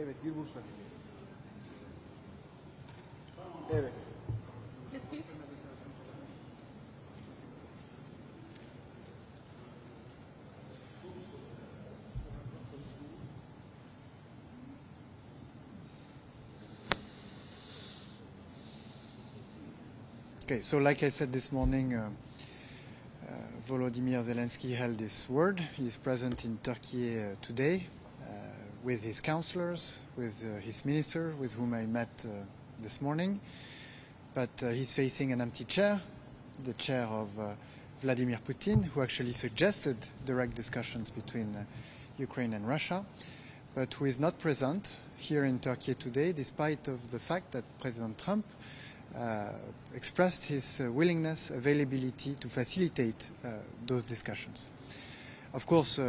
Evet, bir burs var. Evet. Yes, please. Okay, so like I said this morning, Volodymyr Zelensky held his word. He is present in Turkey today with his counselors, with his minister, with whom I met this morning. But he's facing an empty chair, the chair of Vladimir Putin, who actually suggested direct discussions between Ukraine and Russia, but who is not present here in Turkey today, despite of the fact that President Trump expressed his willingness, availability to facilitate those discussions. Of course,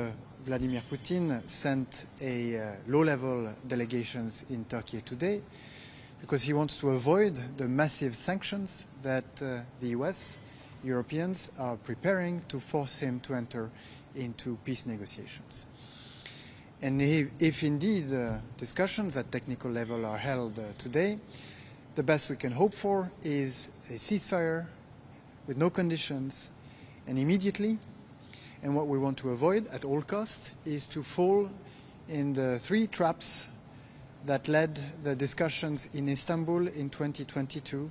Vladimir Putin sent a low-level delegations in Turkey today because he wants to avoid the massive sanctions that the US, Europeans are preparing to force him to enter into peace negotiations. And if indeed discussions at technical level are held today, the best we can hope for is a ceasefire with no conditions and immediately. And what we want to avoid at all costs is to fall in the three traps that led the discussions in Istanbul in 2022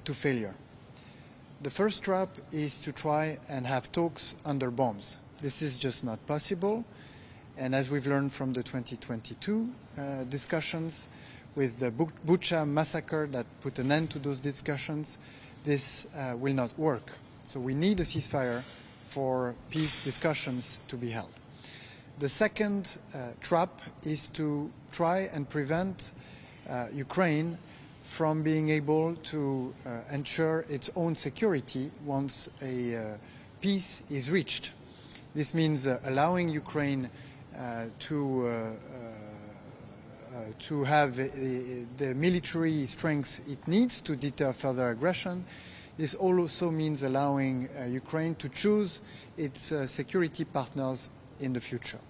to failure. The first trap is to try and have talks under bombs. This is just not possible. And as we've learned from the 2022 discussions, with the Bucha massacre that put an end to those discussions, this will not work. So we need a ceasefire for peace discussions to be held. The second trap is to try and prevent Ukraine from being able to ensure its own security once a peace is reached. This means allowing Ukraine to have the military strengths it needs to deter further aggression. This also means allowing Ukraine to choose its security partners in the future.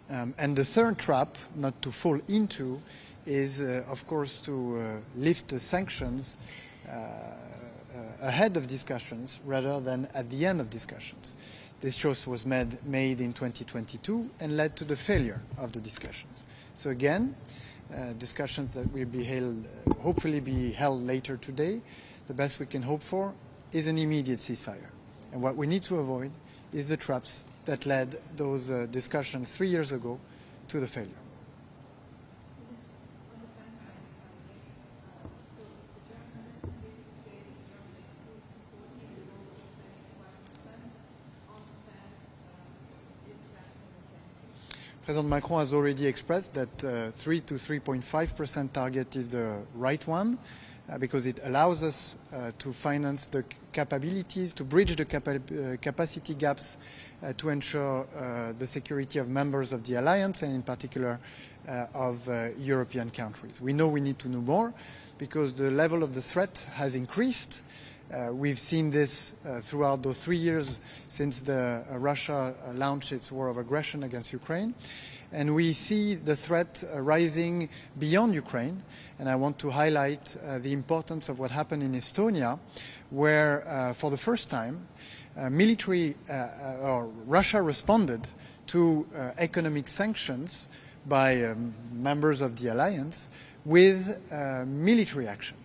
And the third trap, not to fall into, is of course to lift the sanctions ahead of discussions rather than at the end of discussions. This choice was made in 2022 and led to the failure of the discussions. So again, discussions that will be held, hopefully be held later today, the best we can hope for is an immediate ceasefire. And what we need to avoid is the traps that led those discussions 3 years ago to the failure. President Macron has already expressed that 3 to 3.5% target is the right one because it allows us to finance the capabilities, to bridge the capacity gaps to ensure the security of members of the alliance and in particular of European countries. We know we need to do more because the level of the threat has increased. We've seen this throughout those 3 years since Russia launched its war of aggression against Ukraine. And we see the threat rising beyond Ukraine. And I want to highlight the importance of what happened in Estonia, where for the first time, Russia responded to economic sanctions by members of the alliance with military action.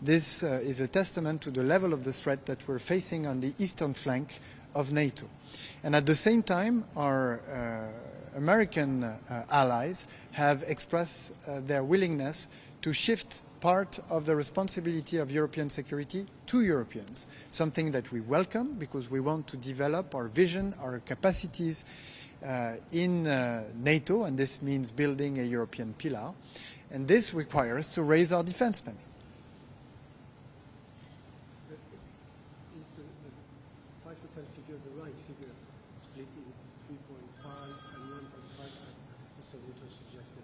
This is a testament to the level of the threat that we're facing on the eastern flank of NATO. And at the same time, our American allies have expressed their willingness to shift part of the responsibility of European security to Europeans, something that we welcome because we want to develop our vision, our capacities in NATO, and this means building a European pillar. And this requires to raise our defense spending. Is the 5% figure the right figure, split in 3.5 and 1.5 as Mr. Rutte suggested?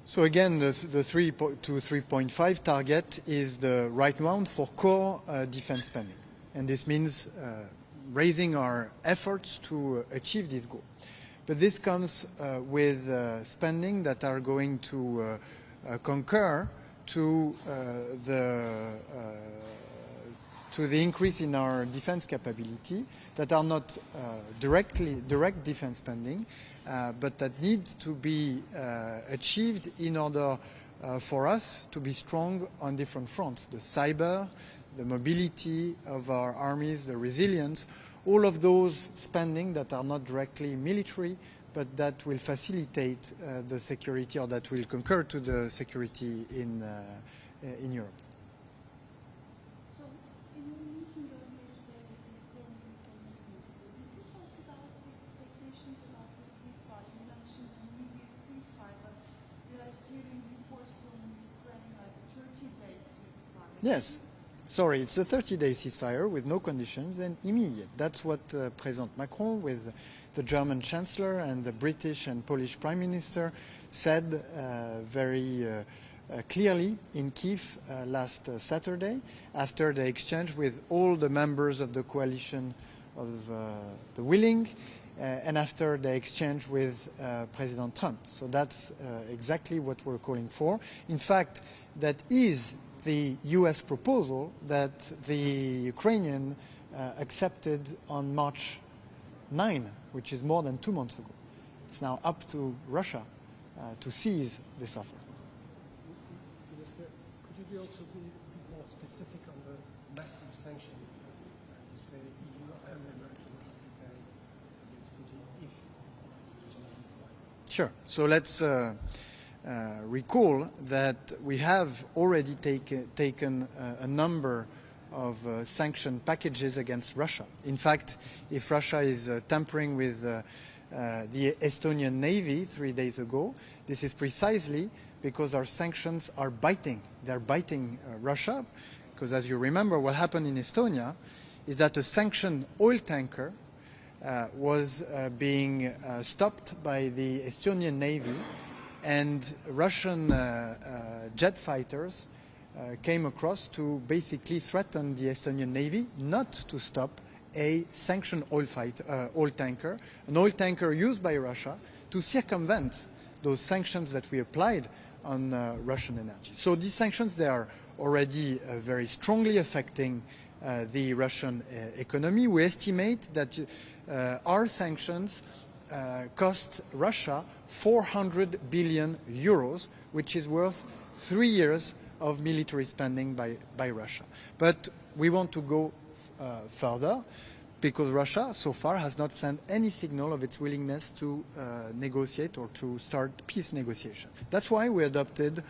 So again, the 3 to 3.5 target is the right one for core defense spending. And this means raising our efforts to achieve this goal. But this comes with spending that are going to concur to the increase in our defense capability, that are not direct defense spending, but that need to be achieved in order for us to be strong on different fronts. The cyber, the mobility of our armies, the resilience, all of those spending that are not directly military, but that will facilitate the security, or that will concur to the security in Europe. So, in your meeting earlier today with the Ukrainian Foreign Minister, did you talk about the expectations about the ceasefire? You mentioned an immediate ceasefire, but we are hearing reports from Ukraine like a 30-day ceasefire. Yes. Sorry, it's a 30-day ceasefire with no conditions and immediate. That's what President Macron, with the German Chancellor and the British and Polish Prime Minister, said very clearly in Kiev last Saturday, after the exchange with all the members of the coalition of the willing, and after the exchange with President Trump. So that's exactly what we're calling for. In fact, that is the US proposal that the Ukrainian accepted on March 9, which is more than 2 months ago. It's now up to Russia to seize this offer. Minister, could you also be more specific on the massive sanction you say EU and American are preparing against Putin if he's not changing the plan? Sure. So let's recall that we have already taken a number of sanction packages against Russia. In fact, if Russia is tampering with the Estonian Navy 3 days ago, this is precisely because our sanctions are biting. They're biting Russia, because as you remember, what happened in Estonia is that a sanctioned oil tanker was being stopped by the Estonian Navy, and Russian jet fighters came across to basically threaten the Estonian Navy not to stop a sanctioned oil tanker, an oil tanker used by Russia to circumvent those sanctions that we applied on Russian energy. So these sanctions, they are already very strongly affecting the Russian economy. We estimate that our sanctions cost Russia 400 billion euros, which is worth 3 years of military spending by Russia. But we want to go further, because Russia so far has not sent any signal of its willingness to negotiate or to start peace negotiation. That's why we adopted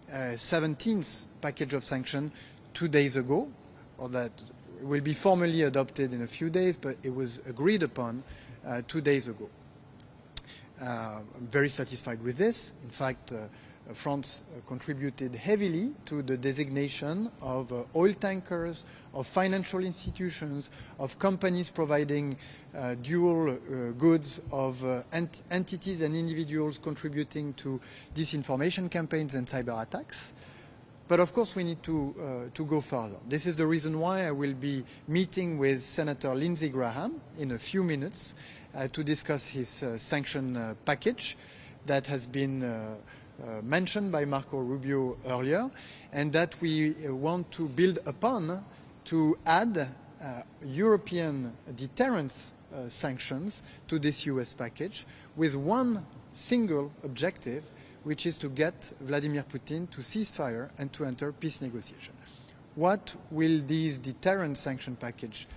a 17th package of sanctions 2 days ago, or that will be formally adopted in a few days, but it was agreed upon 2 days ago. I'm very satisfied with this. In fact, France contributed heavily to the designation of oil tankers, of financial institutions, of companies providing dual goods, of entities and individuals contributing to disinformation campaigns and cyber attacks. But of course we need to go further. This is the reason why I will be meeting with Senator Lindsey Graham in a few minutes to discuss his sanction package that has been mentioned by Marco Rubio earlier, and that we want to build upon to add European deterrence sanctions to this US package with one single objective, which is to get Vladimir Putin to cease fire and to enter peace negotiation. What will these deterrent sanction package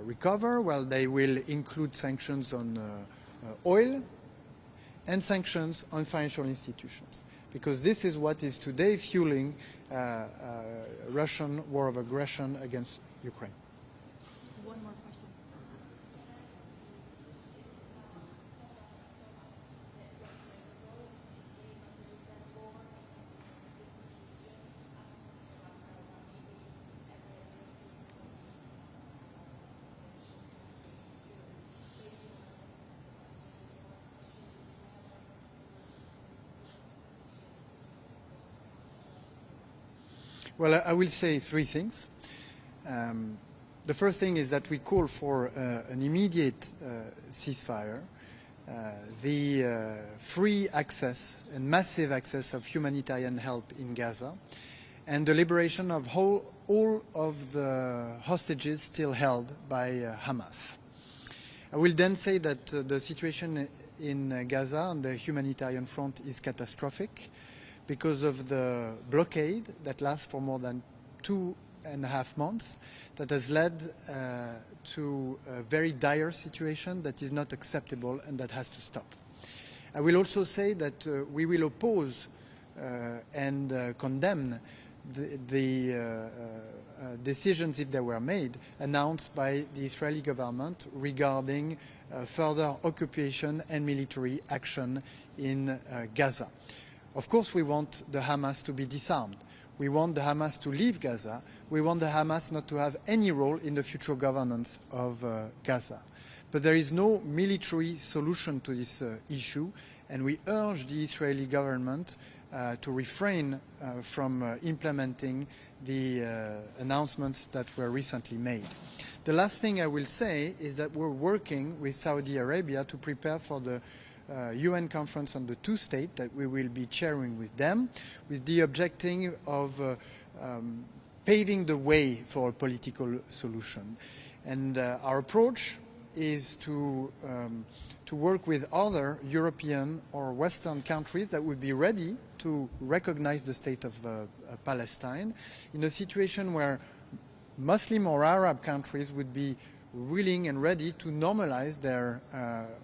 recover? Well, they will include sanctions on oil and sanctions on financial institutions, because this is what is today fueling Russian war of aggression against Ukraine. One more question. Well, I will say three things. The first thing is that we call for an immediate ceasefire the free access and massive access of humanitarian help in Gaza, and the liberation of all of the hostages still held by Hamas. I will then say that the situation in Gaza on the humanitarian front is catastrophic because of the blockade that lasts for more than 2.5 months, that has led to a very dire situation that is not acceptable and that has to stop. I will also say that we will oppose and condemn the decisions, if they were made, announced by the Israeli government regarding further occupation and military action in Gaza. Of course, we want the Hamas to be disarmed. We want the Hamas to leave Gaza. We want the Hamas not to have any role in the future governance of Gaza. But there is no military solution to this issue, and we urge the Israeli government to refrain from implementing the announcements that were recently made. The last thing I will say is that we're working with Saudi Arabia to prepare for the UN conference on the two-state that we will be chairing with them, with the objective of paving the way for a political solution. And our approach is to work with other European or Western countries that would be ready to recognize the state of Palestine in a situation where Muslim or Arab countries would be willing and ready to normalize their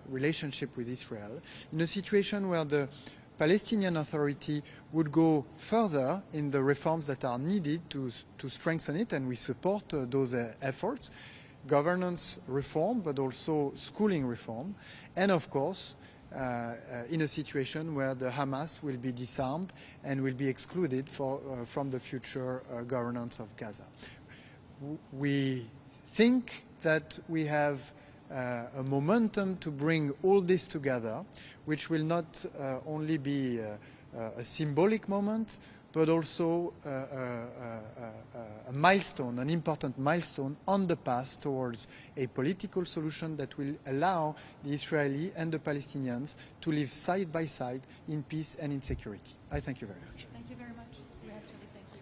relationship with Israel, in a situation where the Palestinian Authority would go further in the reforms that are needed to strengthen it, and we support those efforts, governance reform, but also schooling reform, and of course, in a situation where the Hamas will be disarmed and will be excluded from the future governance of Gaza. We think that we have a momentum to bring all this together, which will not only be a symbolic moment, but also a milestone, an important milestone on the path towards a political solution that will allow the Israeli and the Palestinians to live side by side in peace and in security. I thank you very much. Thank you very much. We have to thank you.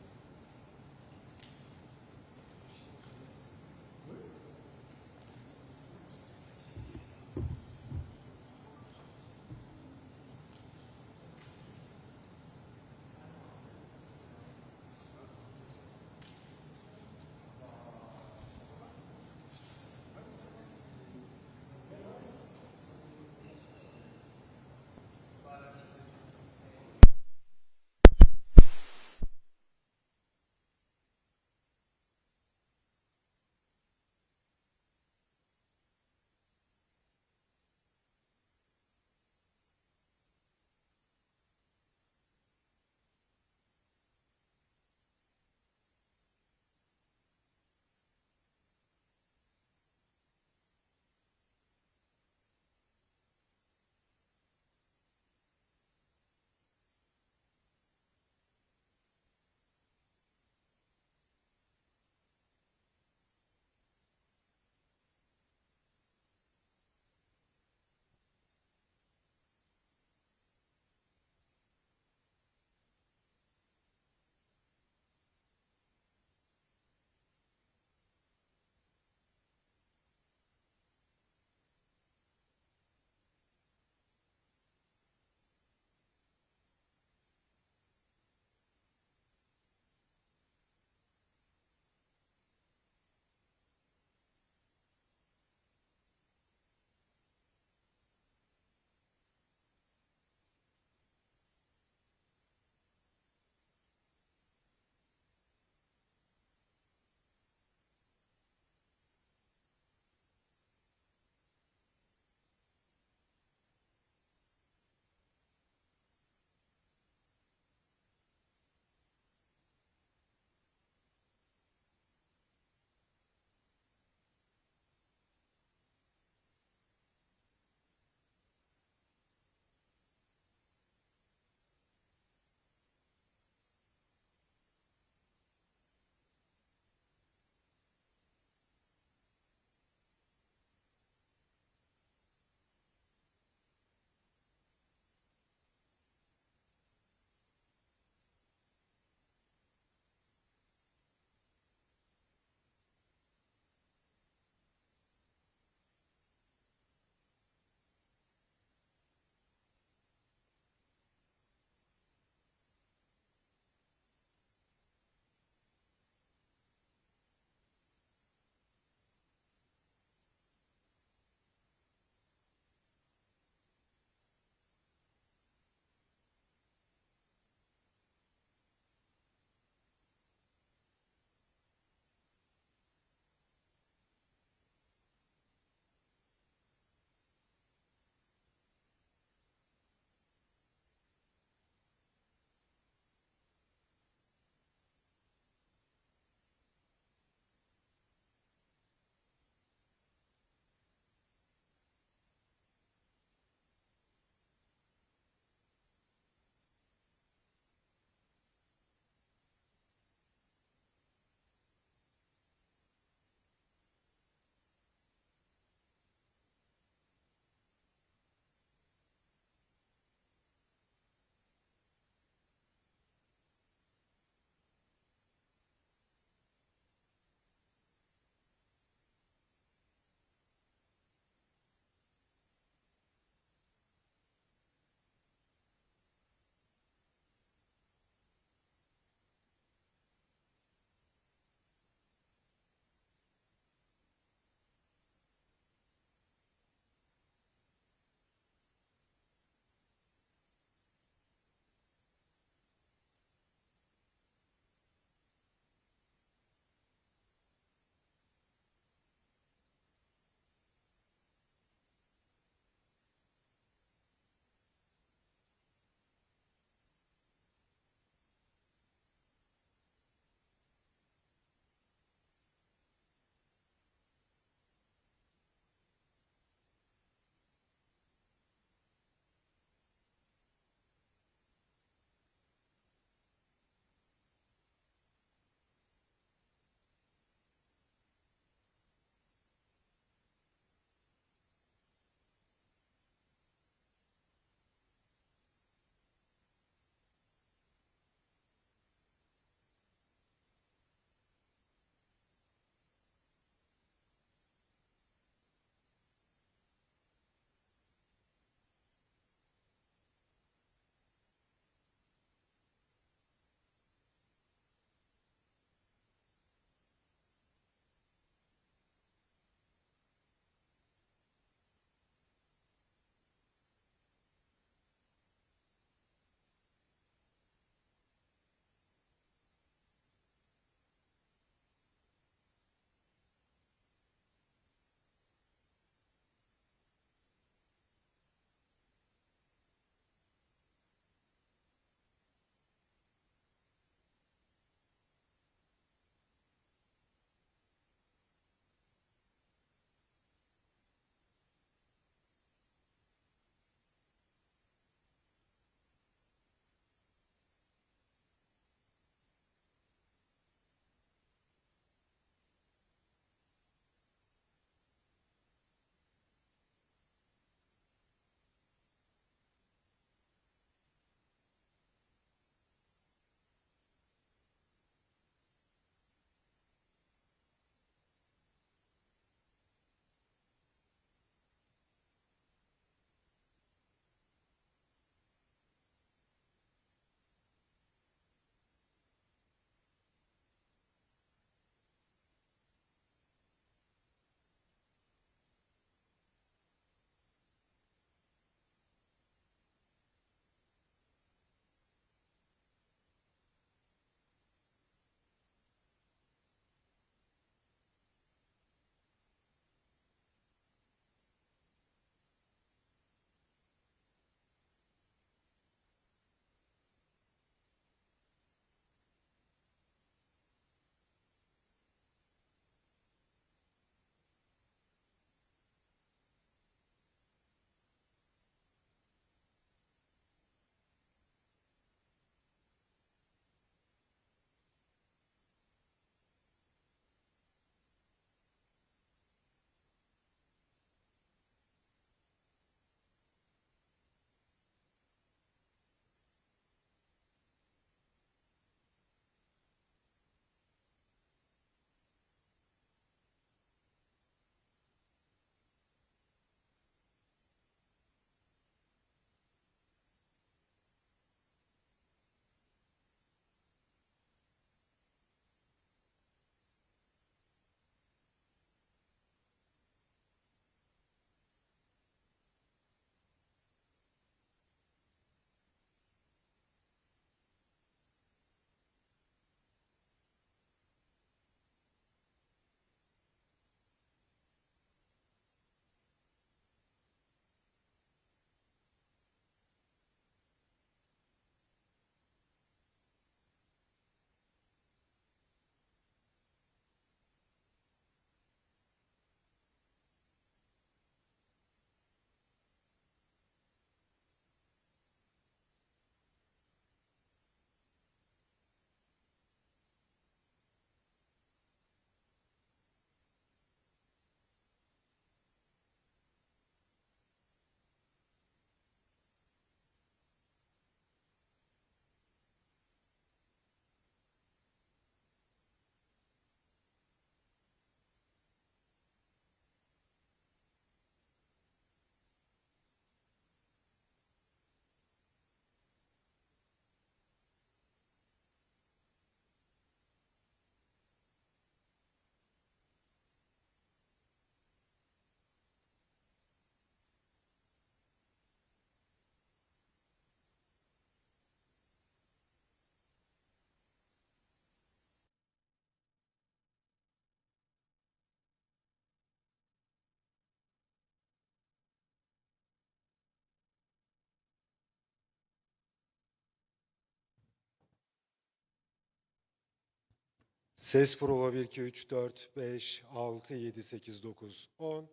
Ses prova 1, 2, 3, 4, 5, 6, 7, 8, 9, 10.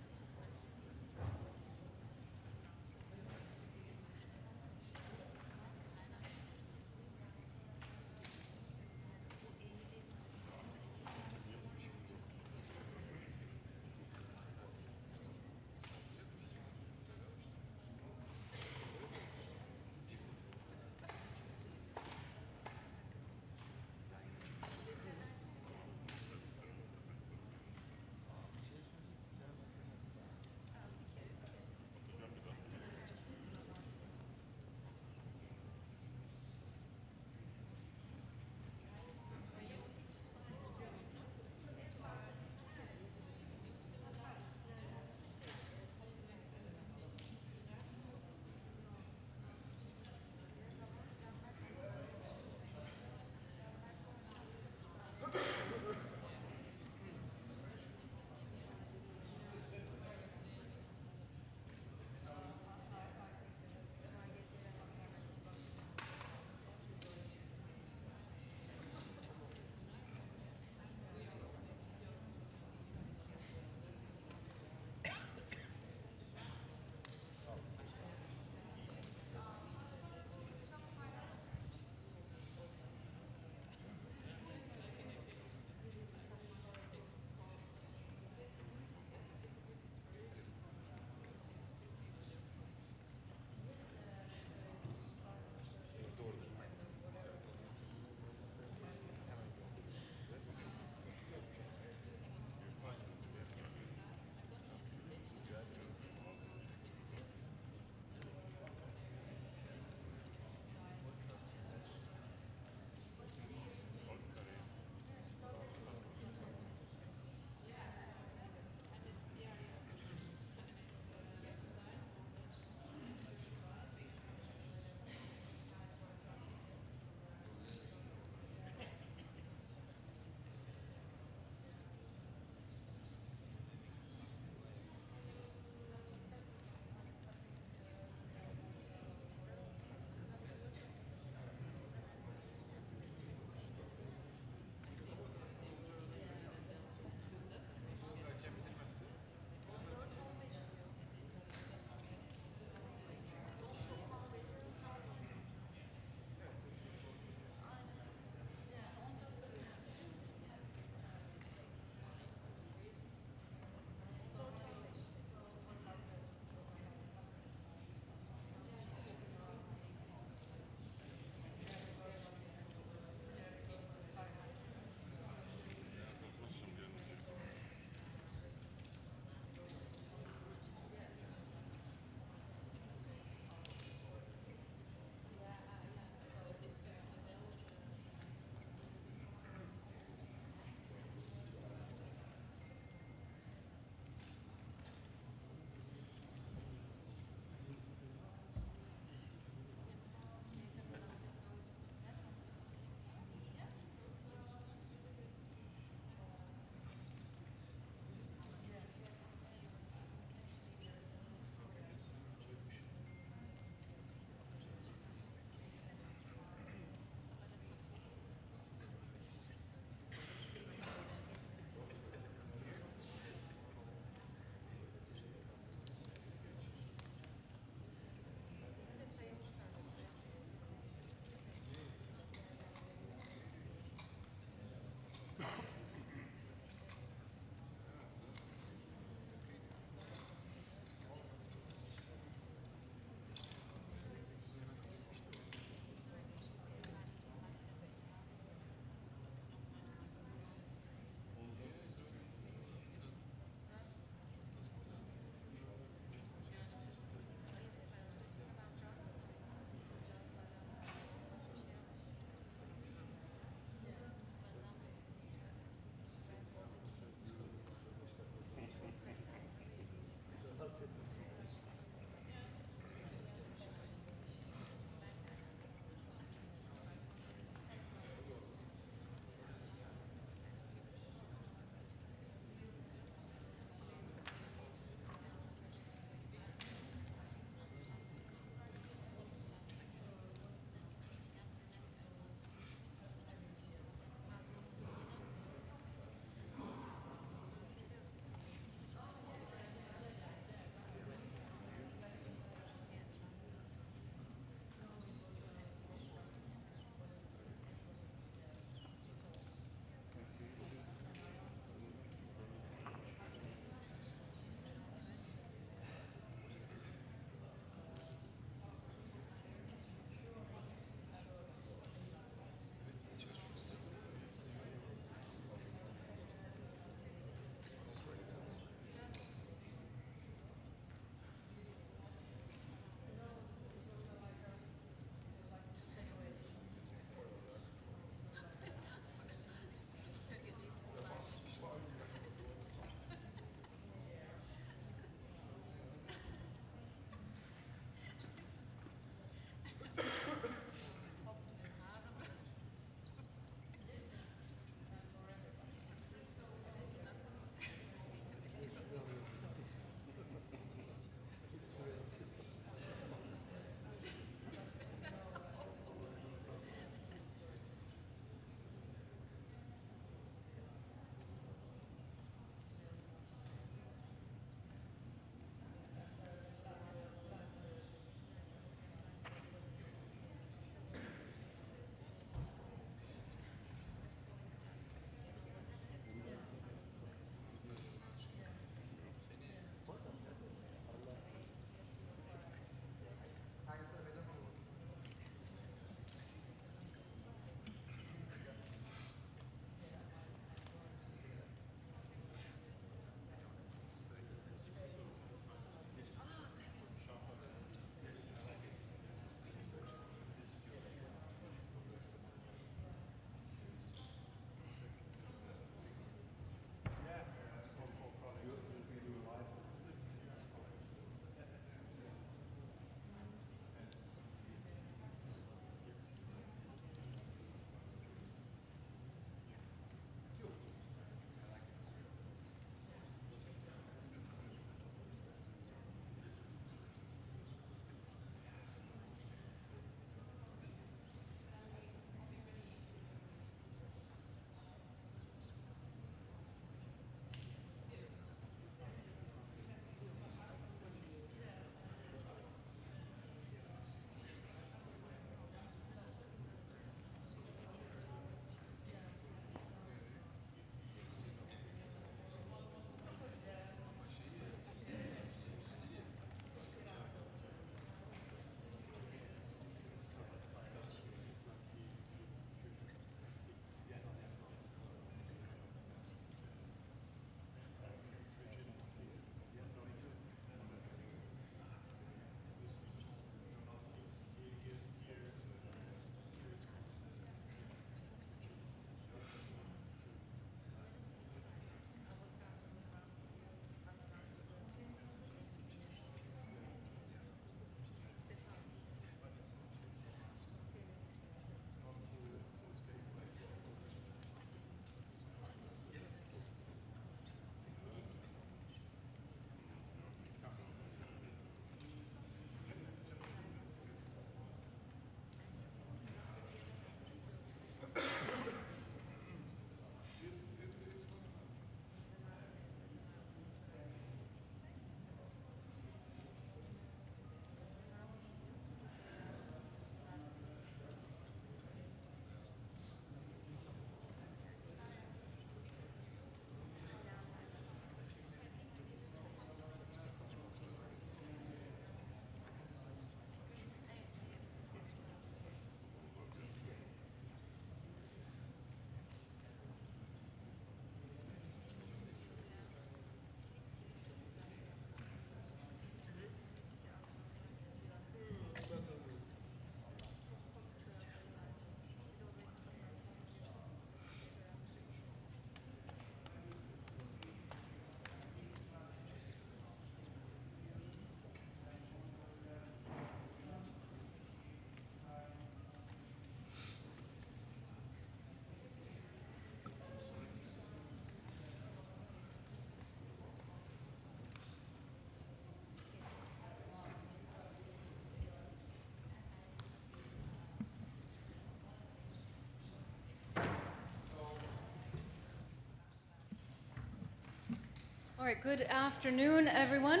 right, good afternoon, everyone.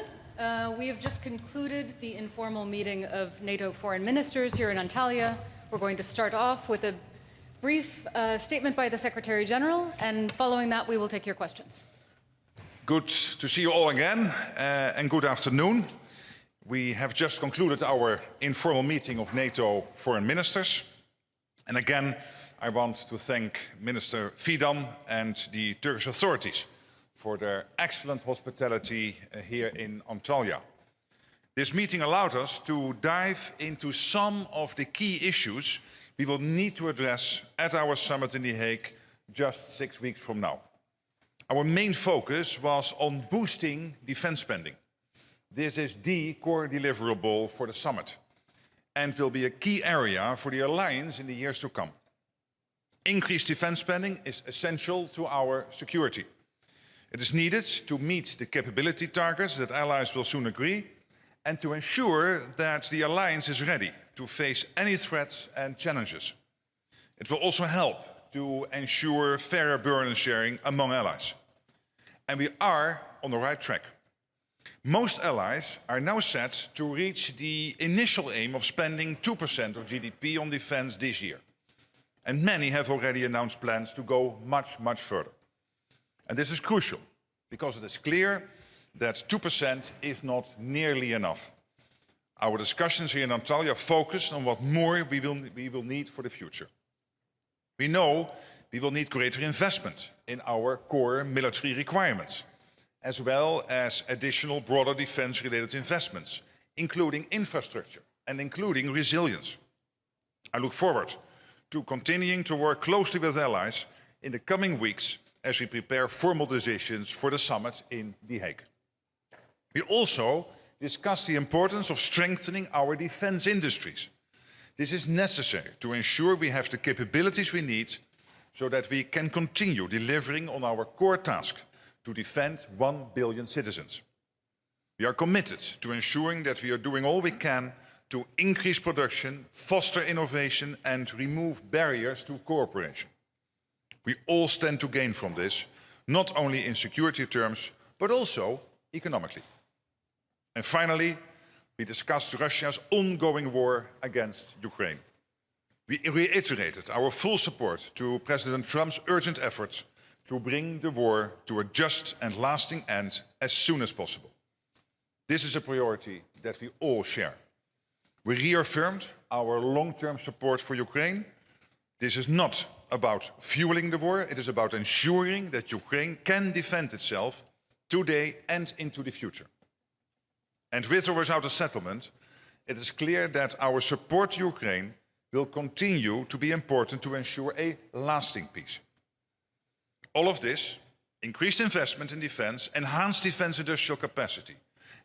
We have just concluded the informal meeting of NATO foreign ministers here in Antalya. We're going to start off with a brief statement by the Secretary General, and following that, we will take your questions. Good to see you all again, and good afternoon. We have just concluded our informal meeting of NATO foreign ministers. And again, I want to thank Minister Fidan and the Turkish authorities for their excellent hospitality here in Antalya. This meeting allowed us to dive into some of the key issues we will need to address at our summit in The Hague just 6 weeks from now. Our main focus was on boosting defense spending. This is the core deliverable for the summit and will be a key area for the alliance in the years to come. Increased defense spending is essential to our security. It is needed to meet the capability targets that allies will soon agree and to ensure that the alliance is ready to face any threats and challenges. It will also help to ensure fairer burden sharing among allies. And we are on the right track. Most allies are now set to reach the initial aim of spending 2% of GDP on defense this year. And many have already announced plans to go much, much further. And this is crucial, because it is clear that 2% is not nearly enough. Our discussions here in Antalya focused on what more we will need for the future. We know we will need greater investment in our core military requirements, as well as additional broader defense-related investments, including infrastructure and including resilience. I look forward to continuing to work closely with allies in the coming weeks as we prepare formal decisions for the summit in The Hague. We also discussed the importance of strengthening our defense industries. This is necessary to ensure we have the capabilities we need so that we can continue delivering on our core task to defend 1 billion citizens. We are committed to ensuring that we are doing all we can to increase production, foster innovation, and remove barriers to cooperation. We all stand to gain from this, not only in security terms, but also economically. And finally, we discussed Russia's ongoing war against Ukraine. We reiterated our full support to President Trump's urgent efforts to bring the war to a just and lasting end as soon as possible. This is a priority that we all share. We reaffirmed our long-term support for Ukraine. This is not about fueling the war, it is about ensuring that Ukraine can defend itself today and into the future. And with or without a settlement, it is clear that our support to Ukraine will continue to be important to ensure a lasting peace. All of this, increased investment in defense, enhanced defense industrial capacity,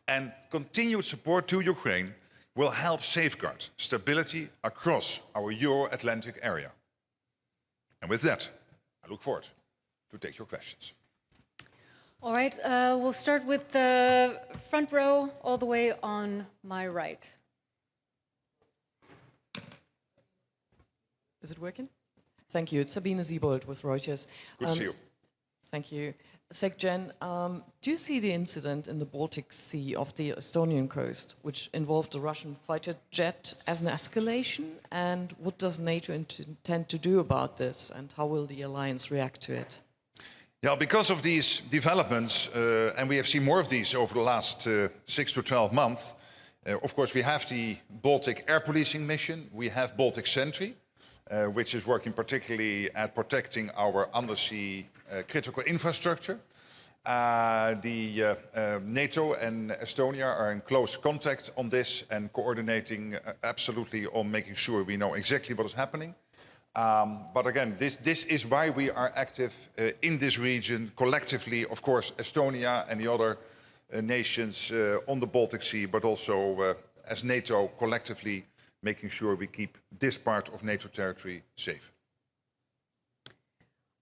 and continued support to Ukraine will help safeguard stability across our Euro-Atlantic area. And with that, I look forward to take your questions. All right, we'll start with the front row all the way on my right. Is it working? Thank you. It's Sabine Siebold with Reuters. Good to see you. Thank you. SecGen, do you see the incident in the Baltic Sea off the Estonian coast, which involved a Russian fighter jet, as an escalation? And what does NATO intend to do about this? And how will the alliance react to it? Yeah, because of these developments, and we have seen more of these over the last 6 to 12 months, of course we have the Baltic air policing mission, we have Baltic Sentry, which is working particularly at protecting our undersea critical infrastructure. NATO and Estonia are in close contact on this and coordinating absolutely on making sure we know exactly what is happening. But again, this is why we are active in this region collectively, of course, Estonia and the other nations on the Baltic Sea, but also as NATO collectively making sure we keep this part of NATO territory safe.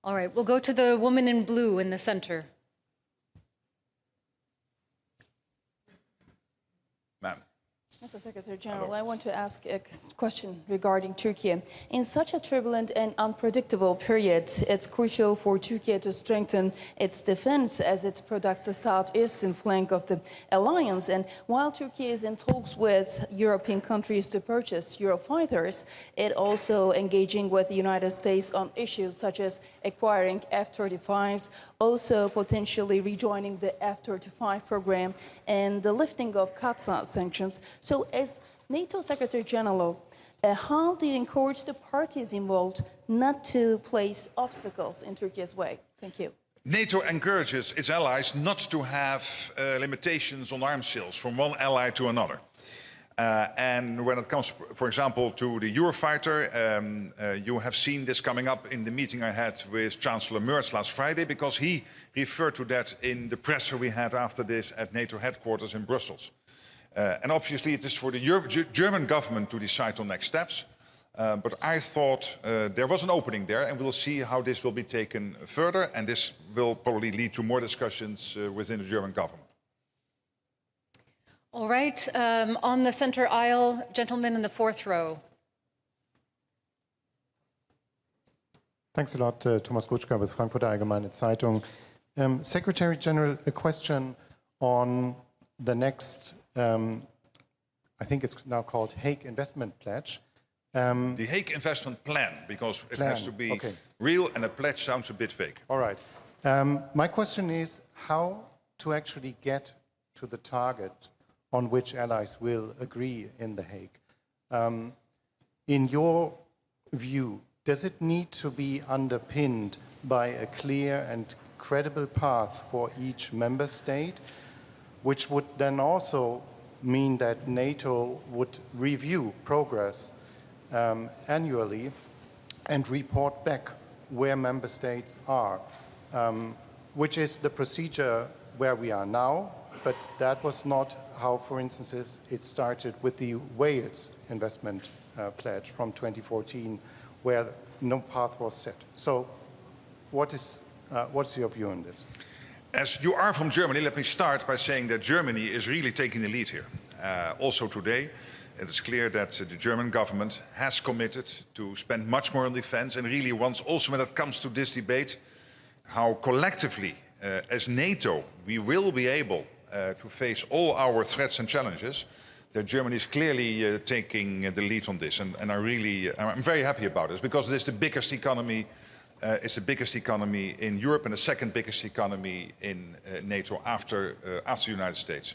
All right, we'll go to the woman in blue in the center. Ma'am. Mr. Secretary General, I want to ask a question regarding Turkey. In such a turbulent and unpredictable period, it's crucial for Turkey to strengthen its defense as it protects the southeastern flank of the alliance. And while Turkey is in talks with European countries to purchase Eurofighters, it also engaging with the United States on issues such as acquiring F-35s, also potentially rejoining the F-35 program and the lifting of Gaza sanctions. So as NATO Secretary General, how do you encourage the parties involved not to place obstacles in Turkey's way? Thank you. NATO encourages its allies not to have limitations on arms sales from one ally to another. And when it comes, for example, to the Eurofighter, you have seen this coming up in the meeting I had with Chancellor Merz last Friday, because he referred to that in the presser we had after this at NATO headquarters in Brussels. And obviously it is for the German government to decide on next steps. But I thought there was an opening there, and we'll see how this will be taken further. And this will probably lead to more discussions within the German government. All right, on the center aisle, gentleman in the fourth row. Thanks a lot, Thomas Gutschka with Frankfurter Allgemeine Zeitung. Secretary General, a question on the next, I think it's now called Hague Investment Pledge. The Hague Investment Plan, because it has to be real, and a pledge sounds a bit vague. All right. My question is how to actually get to the target on which allies will agree in The Hague. In your view, does it need to be underpinned by a clear and credible path for each member state, which would then also mean that NATO would review progress annually and report back where member states are, which is the procedure where we are now, but that was not how, for instance, it started with the Wales investment pledge from 2014, where no path was set. So what's your view on this? As you are from Germany, let me start by saying that Germany is really taking the lead here. Also today, it is clear that the German government has committed to spend much more on defense, and really wants, also when it comes to this debate, how collectively as NATO we will be able to face all our threats and challenges, that Germany is clearly taking the lead on this. And I'm very happy about this, because it is the biggest economy. It's the biggest economy in Europe and the second biggest economy in NATO after the United States.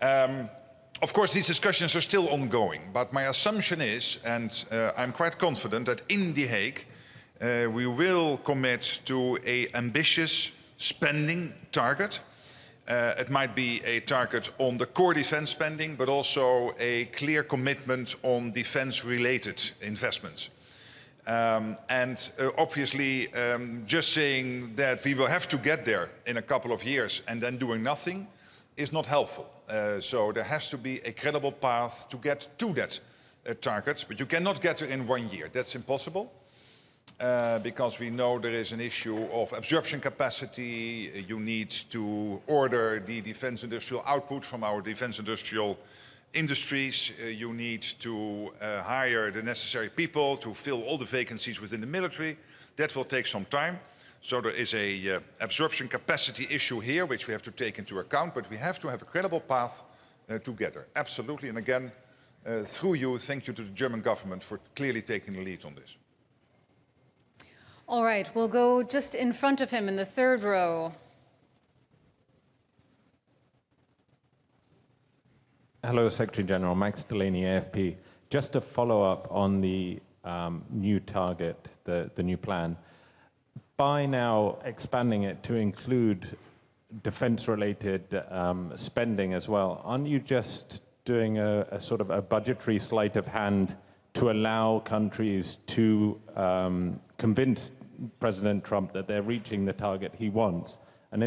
Of course, these discussions are still ongoing, but my assumption is, and I'm quite confident, that in The Hague we will commit to an ambitious spending target. It might be a target on the core defense spending, but also a clear commitment on defense-related investments. Obviously, just saying that we will have to get there in a couple of years and then doing nothing is not helpful. So there has to be a credible path to get to that target, but you cannot get there in 1 year. That's impossible, because we know there is an issue of absorption capacity. You need to order the defense industrial output from our defense industrial industries. You need to hire the necessary people to fill all the vacancies within the military. That will take some time. So there is a absorption capacity issue here, which we have to take into account, but we have to have a credible path together. Absolutely. And again, through you, thank you to the German government for clearly taking the lead on this. All right, we'll go just in front of him in the third row. Hello, Secretary General. Max Delaney, AFP. Just to follow up on the new target, the new plan. By now expanding it to include defense-related spending as well, aren't you just doing a sort of a budgetary sleight of hand to allow countries to convince President Trump that they're reaching the target he wants? And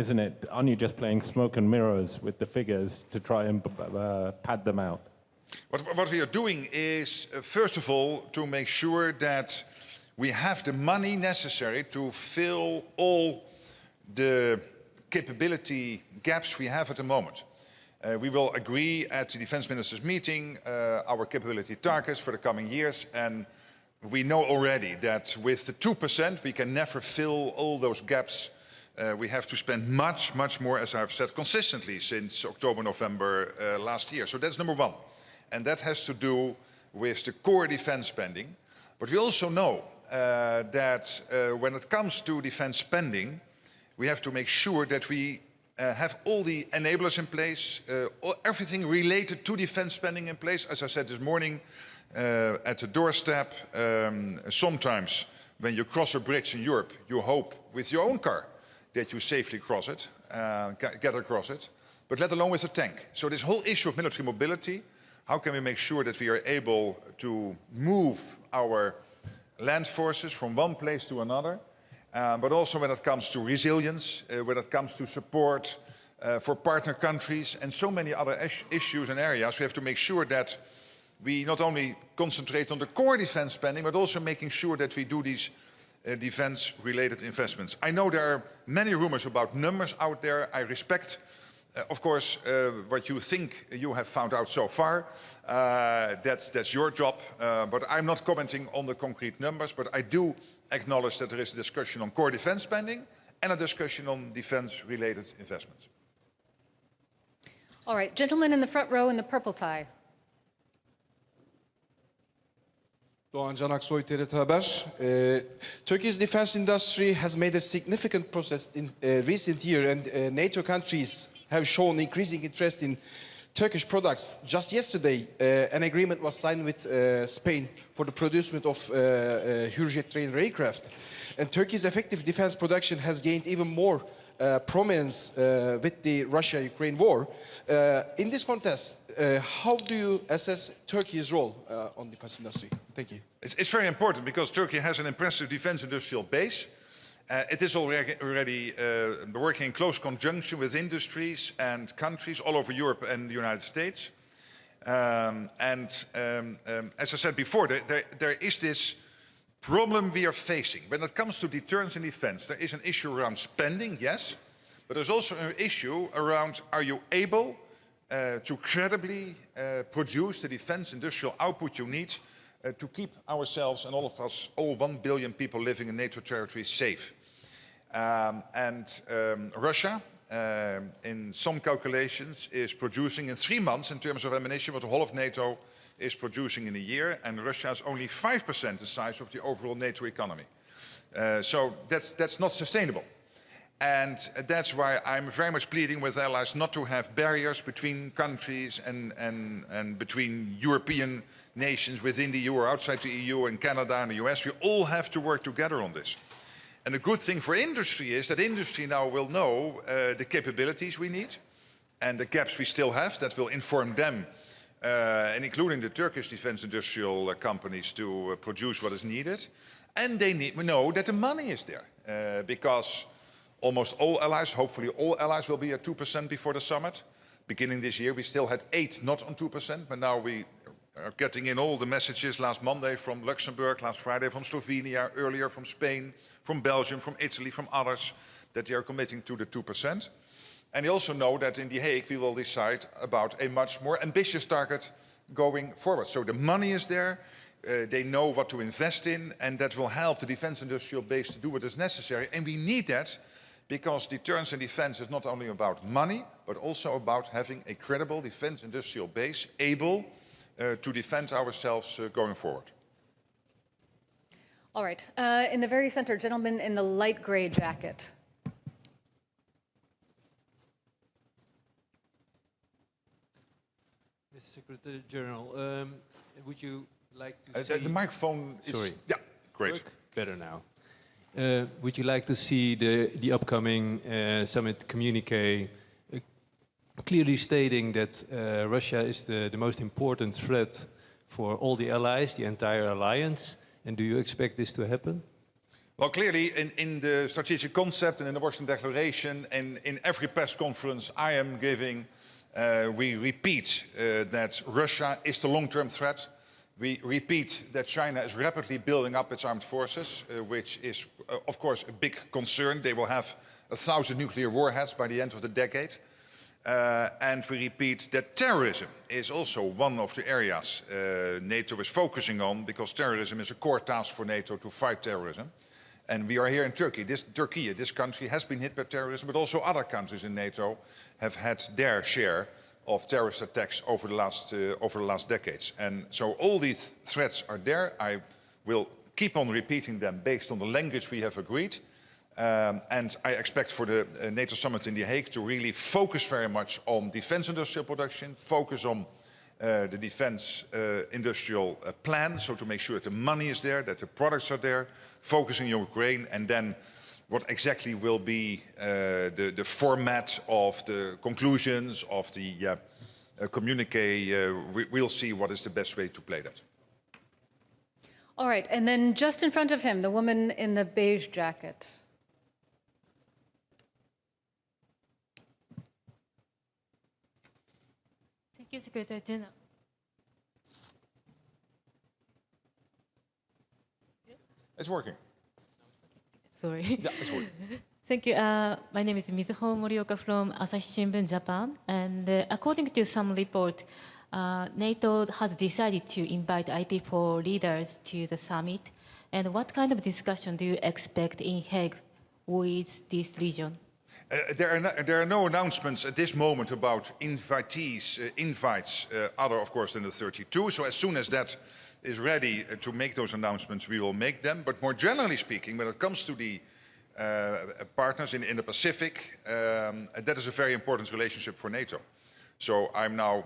aren't you just playing smoke and mirrors with the figures to try and pad them out? What we are doing is, first of all, to make sure that we have the money necessary to fill all the capability gaps we have at the moment. We will agree at the defense ministers meeting our capability targets for the coming years, and we know already that with the 2% we can never fill all those gaps. We have to spend much, much more, as I've said consistently since October, November last year. So that's number one. And that has to do with the core defense spending. But we also know that when it comes to defense spending, we have to make sure that we have all the enablers in place, everything related to defense spending in place. As I said this morning, at the doorstep, sometimes when you cross a bridge in Europe, you hope with your own car that you safely cross it, get across it, but let alone with a tank. So this whole issue of military mobility, how can we make sure that we are able to move our land forces from one place to another, but also when it comes to resilience, when it comes to support for partner countries and so many other issues and areas, we have to make sure that we not only concentrate on the core defense spending, but also making sure that we do these defense-related investments. I know there are many rumors about numbers out there. I respect, of course, what you think you have found out so far. That's your job, but I'm not commenting on the concrete numbers, but I do acknowledge that there is a discussion on core defense spending and a discussion on defense-related investments. All right, gentleman in the front row in the purple tie. Doğan Can Aksoy, TRT Haber. Turkey's defense industry has made a significant progress in recent years, and NATO countries have shown increasing interest in Turkish products. Just yesterday, an agreement was signed with Spain for the producement of Hürjet trainer aircraft. And Turkey's effective defense production has gained even more prominence with the Russia-Ukraine war. In this context, how do you assess Turkey's role on the defense industry? Thank you. It's very important because Turkey has an impressive defense industrial base. It is already working in close conjunction with industries and countries all over Europe and the United States. As I said before, there is this problem we are facing. When it comes to deterrence and defense, there is an issue around spending, yes, but there's also an issue around, are you able to credibly produce the defense industrial output you need to keep ourselves and all of us, all 1 billion people living in NATO territory, safe. Russia, in some calculations, is producing in 3 months in terms of ammunition what the whole of NATO is producing in a year, and Russia is only 5% the size of the overall NATO economy. So that's not sustainable. And that's why I'm very much pleading with allies not to have barriers between countries and between European nations within the EU or outside the EU and Canada and the US. We all have to work together on this. And the good thing for industry is that industry now will know the capabilities we need and the gaps we still have. That will inform them, and including the Turkish defense industrial companies, to produce what is needed. And they know that the money is there because almost all allies, hopefully all allies, will be at 2% before the summit. Beginning this year, we still had 8 not on 2%, but now we are getting in all the messages last Monday from Luxembourg, last Friday from Slovenia, earlier from Spain, from Belgium, from Italy, from others, that they are committing to the 2%. And they also know that in The Hague we will decide about a much more ambitious target going forward. So the money is there, they know what to invest in, and that will help the defense industrial base to do what is necessary. And we need that because deterrence and defense is not only about money, but also about having a credible defense industrial base able to defend ourselves going forward. All right. In the very center, gentleman in the light gray jacket. Mr. Secretary General, would you like to see... The microphone is... Sorry. Yeah, great. Work better now. Would you like to see the upcoming summit communique clearly stating that Russia is the most important threat for all the allies, the entire alliance? And do you expect this to happen? Well, clearly in the strategic concept and in the Washington Declaration and in every press conference I am giving, we repeat that Russia is the long-term threat. We repeat that China is rapidly building up its armed forces, which is, of course, a big concern. They will have 1,000 nuclear warheads by the end of the decade. And we repeat that terrorism is also one of the areas NATO is focusing on, because terrorism is a core task for NATO to fight terrorism. And we are here in Turkey. This country has been hit by terrorism, but also other countries in NATO have had their share of terrorist attacks over the last decades. And so all these threats are there. I will keep on repeating them based on the language we have agreed. And I expect for the NATO summit in The Hague to really focus very much on defense industrial production, focus on the defense industrial plan, so to make sure that the money is there, that the products are there, focusing on Ukraine, and then what exactly will be the format of the conclusions of the communique. We'll see what is the best way to play that. All right, and then just in front of him, the woman in the beige jacket. Thank you, Secretary General. It's working. Sorry. Yeah, it's working. Thank you. My name is Mizuho Morioka from Asahi Shimbun, Japan. And according to some report, NATO has decided to invite IP4 leaders to the summit. And what kind of discussion do you expect in Hague with this region? There are no announcements at this moment about invites other, of course, than the 32. So as soon as that is ready to make those announcements, we will make them. But more generally speaking, when it comes to the partners in the Pacific, that is a very important relationship for NATO. So I'm now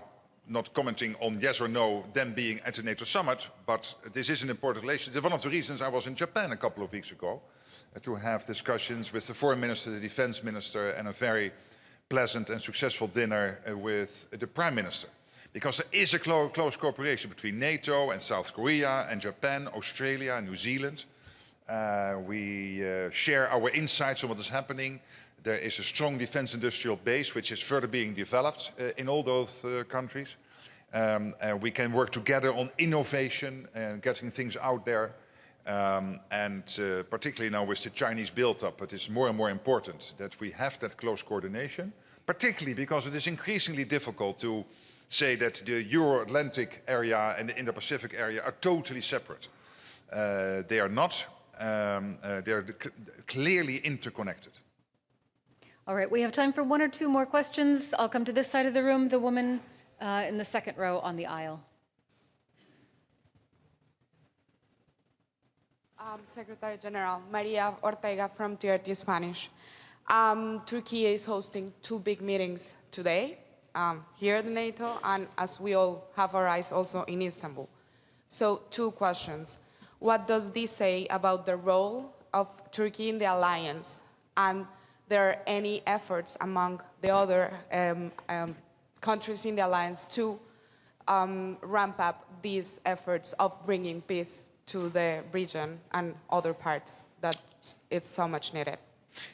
not commenting on yes or no them being at the NATO summit, but this is an important relationship. One of the reasons I was in Japan a couple of weeks ago to have discussions with the foreign minister, the defense minister, and a very pleasant and successful dinner with the prime minister. Because there is a close cooperation between NATO and South Korea and Japan, Australia and New Zealand. We share our insights on what is happening. There is a strong defense industrial base which is further being developed in all those countries. We can work together on innovation and getting things out there. Particularly now with the Chinese build-up, it is more and more important that we have that close coordination, particularly because it is increasingly difficult to say that the Euro-Atlantic area and the Indo-Pacific area are totally separate. They are not. They are clearly interconnected. All right, we have time for one or two more questions. I'll come to this side of the room, the woman in the second row on the aisle. Secretary General, Maria Ortega from TRT Spanish. Turkey is hosting two big meetings today, here at NATO, and as we all have our eyes also in Istanbul. So two questions. What does this say about the role of Turkey in the alliance? And there are any efforts among the other countries in the alliance to ramp up these efforts of bringing peace to the region and other parts that it's so much needed?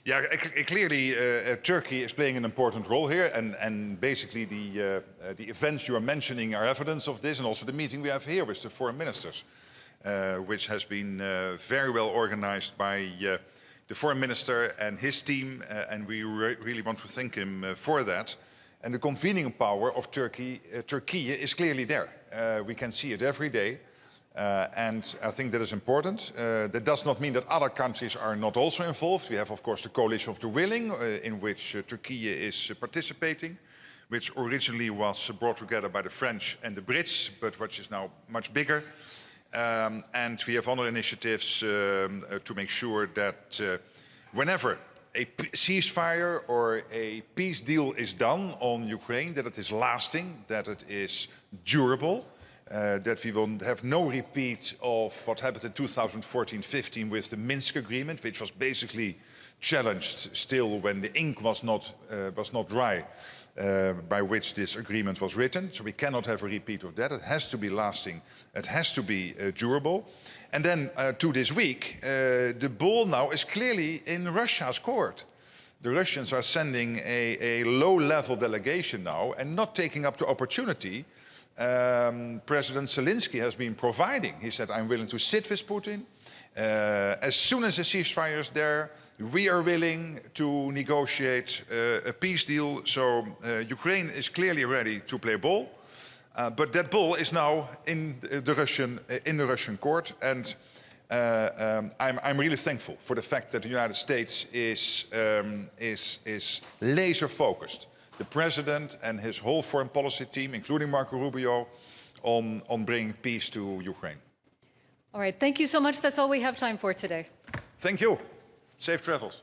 Yeah, clearly Turkey is playing an important role here, and basically the events you are mentioning are evidence of this, and also the meeting we have here with the foreign ministers, which has been very well organized by the foreign minister and his team, and we really want to thank him for that. And the convening power of Turkey is clearly there. We can see it every day. And I think that is important. That does not mean that other countries are not also involved. We have, of course, the coalition of the willing, in which Turkey is participating, which originally was brought together by the French and the Brits, but which is now much bigger. And we have other initiatives to make sure that whenever a ceasefire or a peace deal is done on Ukraine, that it is lasting, that it is durable, that we will have no repeat of what happened in 2014-15 with the Minsk agreement, which was basically challenged still when the ink was not dry, by which this agreement was written. So we cannot have a repeat of that. It has to be lasting. It has to be durable. And then to this week, the ball now is clearly in Russia's court. The Russians are sending a low-level delegation now and not taking up the opportunity President Zelensky has been providing. He said, I'm willing to sit with Putin. As soon as a ceasefire is there, we are willing to negotiate a peace deal. So Ukraine is clearly ready to play ball. But that ball is now in the Russian court. And I'm really thankful for the fact that the United States is laser focused. The president and his whole foreign policy team, including Marco Rubio, on bringing peace to Ukraine. All right, thank you so much. That's all we have time for today. Thank you. Safe travels.